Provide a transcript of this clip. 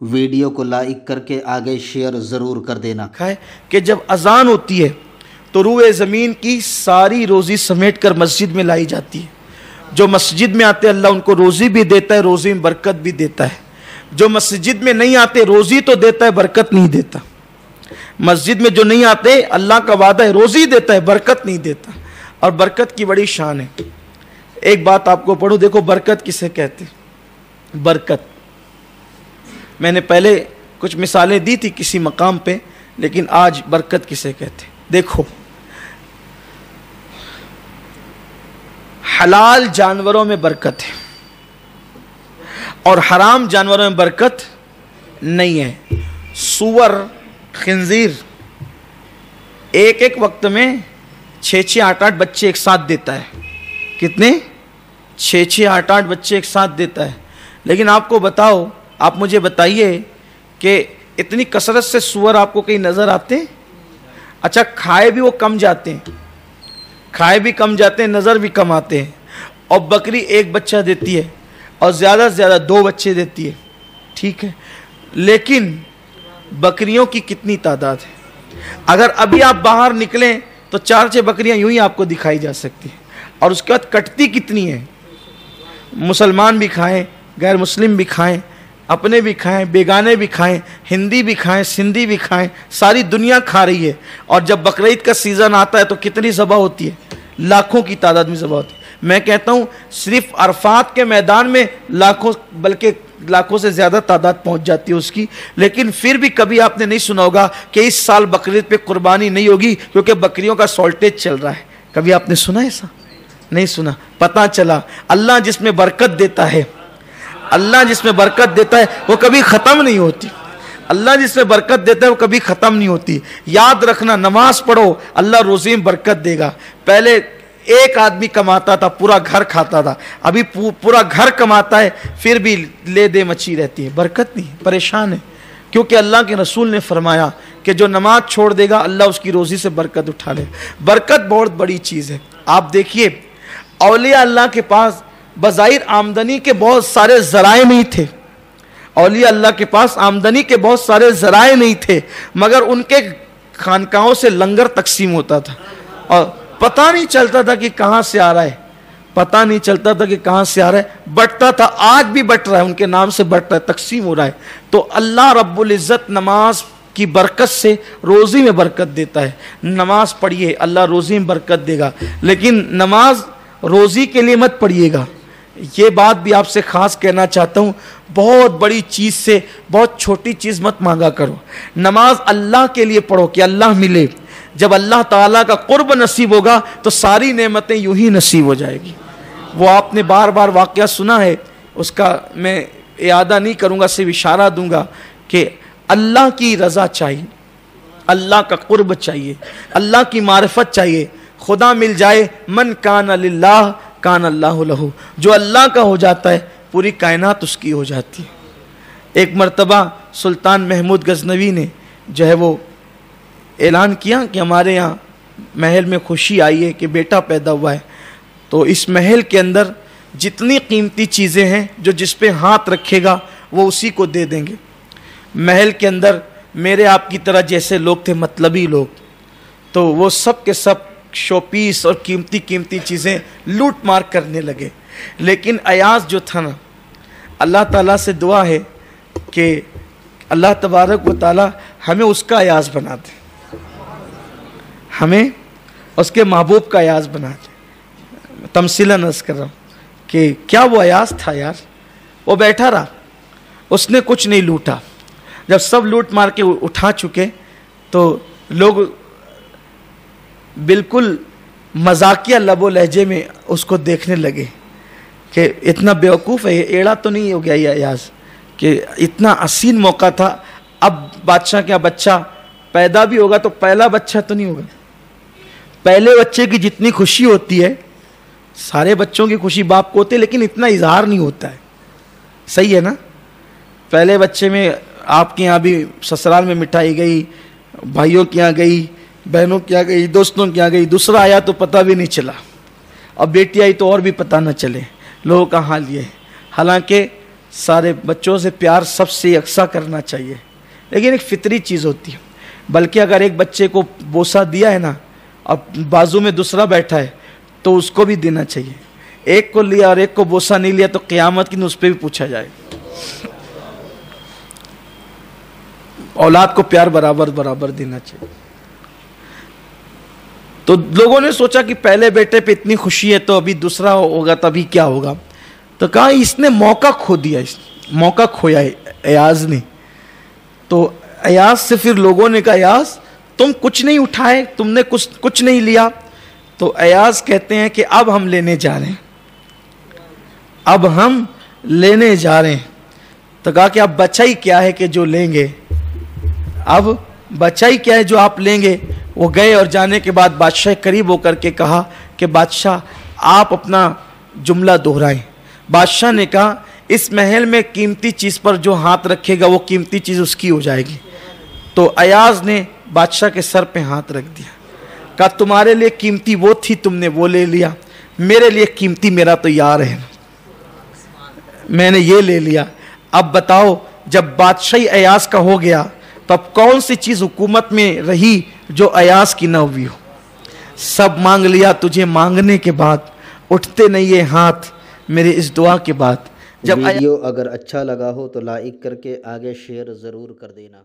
Video کو like کر کے آگے شیئر ضرور کر دینا ہے کہ جب اذان ہوتی ہے تو روئے زمین کی ساری روزی سمیٹ کر مسجد میں لائی جاتی ہے. جو مسجد میں آتے اللہ ان کو روزی بھی دیتا ہے, روزی میں برکت بھی دیتا ہے. جو مسجد میں نہیں آتے روزی تو دیتا ہے, برکت نہیں دیتا. مسجد میں جو نہیں آتے اللہ کا وعدہ ہے روزی دیتا ہے, برکت نہیں دیتا. اور برکت کی بڑی شان ہے. ایک بات آپ کو پڑھو, دیکھو برکت کسے کہتے ہیں. برکت میں نے پہلے کچھ مثالیں دی تھی کسی مقام پہ, لیکن آج برکت کسے کہتے ہیں. دیکھو حلال جانوروں میں برکت ہے اور حرام جانوروں میں برکت نہیں ہے. سور, خنزیر ایک ایک وقت میں 6 8 بچے ایک ساتھ دیتا ہے. کتنے؟ 6 8 بچے ایک ساتھ دیتا ہے. لیکن آپ کو بتاؤ, آپ مجھے بتائیے کہ اتنی کثرت سے سور آپ کو کہیں نظر آتے؟ اچھا, کھائے بھی وہ کم جاتے ہیں, کھائے بھی کم جاتے ہیں, نظر بھی کم آتے ہیں. اور بکری ایک بچہ دیتی ہے اور زیادہ سے زیادہ 2 بچے دیتی ہے, ٹھیک ہے. لیکن بکریوں کی کتنی تعداد ہے؟ اگر ابھی آپ باہر نکلیں تو 4 6 بکریاں یوں ہی آپ کو دکھائی جا سکتی ہیں. اور اس کے بعد کٹتی کتنی ہیں. مسلمان بھی کھائیں, غیر مسلم بھی کھائیں, اپنے بھی کھائیں, بیگانے بھی کھائیں, ہندی بھی کھائیں, سندھی بھی کھائیں, ساری دنیا کھا رہی ہے. اور جب بقرعید کا سیزن آتا ہے تو کتنی ذبح ہوتی ہے؟ لاکھوں کی تعداد میں ذبح ہوتی ہے. میں کہتا ہوں صرف عرفات کے میدان میں لاکھوں, بلکہ لاکھوں سے زیادہ تعداد پہنچ جاتی ہے اس کی. لیکن پھر بھی کبھی آپ نے نہیں سنا ہوگا کہ اس سال بقرعید پہ قربانی نہیں ہوگی کیونکہ بکریوں کا شارٹیج چل رہا ہے. کبھی آپ نے سنا ایسا؟ نہیں سنا. پتہ چلا اللہ جس میں برکت دیتا ہے, اللہ جس میں برکت دیتا ہے وہ کبھی ختم نہیں ہوتی. اللہ جس میں برکت دیتا ہے وہ کبھی ختم نہیں ہوتی. یاد رکھنا, نماز پڑھو, اللہ روزی میں برکت دے گا. پہلے ایک آدمی کماتا تھا, پورا گھر کھاتا تھا. ابھی پورا گھر کماتا ہے پھر بھی لے دے مچی رہتی ہے, برکت نہیں, پریشان ہے. کیونکہ اللہ کے رسول نے فرمایا کہ جو نماز چھوڑ دے گا اللہ اس کی روزی سے برکت اٹھا لے. برکت بہت بڑی چیز ہے. آپ دیکھیے اولیاء اللہ کے پاس بظاہر آمدنی کے بہت سارے ذرائع نہیں تھے. اولیاء اللہ کے پاس آمدنی کے بہت سارے ذرائع نہیں تھے, مگر ان کے خانقاہوں سے لنگر تقسیم ہوتا تھا اور پتہ نہیں چلتا تھا کہ کہاں سے آ رہا ہے, پتہ نہیں چلتا تھا کہ کہاں سے آ رہا ہے. بٹتا تھا, آج بھی بٹ رہا ہے, ان کے نام سے بٹ رہا ہے, تقسیم ہو رہا ہے. تو اللہ رب العزت نماز کی برکت سے روزی میں برکت دیتا ہے. نماز پڑھیے, اللہ روزی میں برکت دے گا. لیکن نماز روزی کے لیے مت پڑھیے گا. یہ بات بھی آپ سے خاص کہنا چاہتا ہوں, بہت بڑی چیز سے بہت چھوٹی چیز مت مانگا کرو. نماز اللہ کے لیے پڑھو کہ اللہ ملے. جب اللہ تعالیٰ کا قرب نصیب ہوگا تو ساری نعمتیں یوں ہی نصیب ہو جائے گی. وہ آپ نے بار بار واقعہ سنا ہے, اس کا میں اعادہ نہیں کروں گا, صرف اشارہ دوں گا کہ اللہ کی رضا چاہیے, اللہ کا قرب چاہیے, اللہ کی معرفت چاہیے. خدا مل جائے, من کان للہ کان اللہ لہو. جو اللہ کا ہو جاتا ہے پوری کائنات اس کی ہو جاتی ہے. ایک مرتبہ سلطان محمود غزنوی نے جو ہے وہ اعلان کیا کہ ہمارے یہاں محل میں خوشی آئی ہے کہ بیٹا پیدا ہوا ہے, تو اس محل کے اندر جتنی قیمتی چیزیں ہیں جو جس پہ ہاتھ رکھے گا وہ اسی کو دے دیں گے. محل کے اندر میرے آپ کی طرح جیسے لوگ تھے, مطلبی لوگ, تو وہ سب کے سب شو پیس اور قیمتی قیمتی چیزیں لوٹ مار کرنے لگے. لیکن ایاز جو تھا نا, اللہ تعالیٰ سے دعا ہے کہ اللہ تبارک و تعالیٰ ہمیں اس کا ایاز بنا دے, ہمیں اس کے محبوب کا ایاز بنا دے. تمثیلاً عرض کر رہا ہوں کہ کیا وہ ایاز تھا یار. وہ بیٹھا رہا, اس نے کچھ نہیں لوٹا. جب سب لوٹ مار کے اٹھا چکے تو لوگ بالکل مذاقیہ لب و لہجے میں اس کو دیکھنے لگے کہ اتنا بیوقوف ہے, یہ ایڑا تو نہیں ہو گیا یہ ایاز, کہ اتنا حسین موقع تھا. اب بادشاہ کا بچہ پیدا بھی ہوگا تو پہلا بچہ تو نہیں ہوگا. پہلے بچے کی جتنی خوشی ہوتی ہے, سارے بچوں کی خوشی باپ کو ہوتی ہے لیکن اتنا اظہار نہیں ہوتا ہے. صحیح ہے نا. پہلے بچے میں آپ کے یہاں بھی سسرال میں مٹھائی گئی, بھائیوں کے یہاں گئی, بہنوں کے یہاں گئی, دوستوں کے یہاں گئی. دوسرا آیا تو پتہ بھی نہیں چلا, اور بیٹی آئی تو اور بھی پتہ نہ چلے. لوگوں کا حال یہ ہے. حالانکہ سارے بچوں سے پیار سب سے یکساں کرنا چاہیے، لیکن ایک فطری چیز ہوتی ہے. بلکہ اگر ایک بچے کو بوسہ دیا ہے نا، اب بازو میں دوسرا بیٹھا ہے تو اس کو بھی دینا چاہیے. ایک کو لیا اور ایک کو بوسہ نہیں لیا تو قیامت کی اس پہ بھی پوچھا جائے. اولاد کو پیار برابر برابر دینا چاہیے. تو لوگوں نے سوچا کہ پہلے بیٹے پہ اتنی خوشی ہے تو ابھی دوسرا ہوگا تبھی کیا ہوگا. تو کہا اس نے موقع کھو دیا، موقع کھویا ہے ایاز نے. تو ایاز سے پھر لوگوں نے کہا ایاز تم کچھ نہیں اٹھائے، تم نے کچھ نہیں لیا. تو ایاز کہتے ہیں کہ اب ہم لینے جا رہے ہیں، اب ہم لینے جا رہے ہیں. تو کہا کہ اب بچا ہی کیا ہے کہ جو لیں گے، اب بچا ہی کیا ہے جو آپ لیں گے. وہ گئے اور جانے کے بعد بادشاہ قریب ہو کر کے کہا کہ بادشاہ آپ اپنا جملہ دہرائیں. بادشاہ نے کہا اس محل میں قیمتی چیز پر جو ہاتھ رکھے گا وہ قیمتی چیز اس کی ہو جائے گی. تو ایاز نے بادشاہ کے سر پہ ہاتھ رکھ دیا، کہا تمہارے لیے قیمتی وہ تھی، تم نے وہ لے لیا، میرے لیے قیمتی میرا تو یار ہے، میں نے یہ لے لیا. اب بتاؤ جب بادشاہی ایاز کا ہو گیا تو اب کون سی چیز حکومت میں رہی جو ایاز کی نہ ہوئی ہو. سب مانگ لیا تجھے مانگنے کے بعد، اٹھتے نہیں یہ ہاتھ میرے اس دعا کے بعد. جب ویڈیو اگر اچھا لگا ہو تو لائک کر کے آگے شیئر ضرور کر دینا.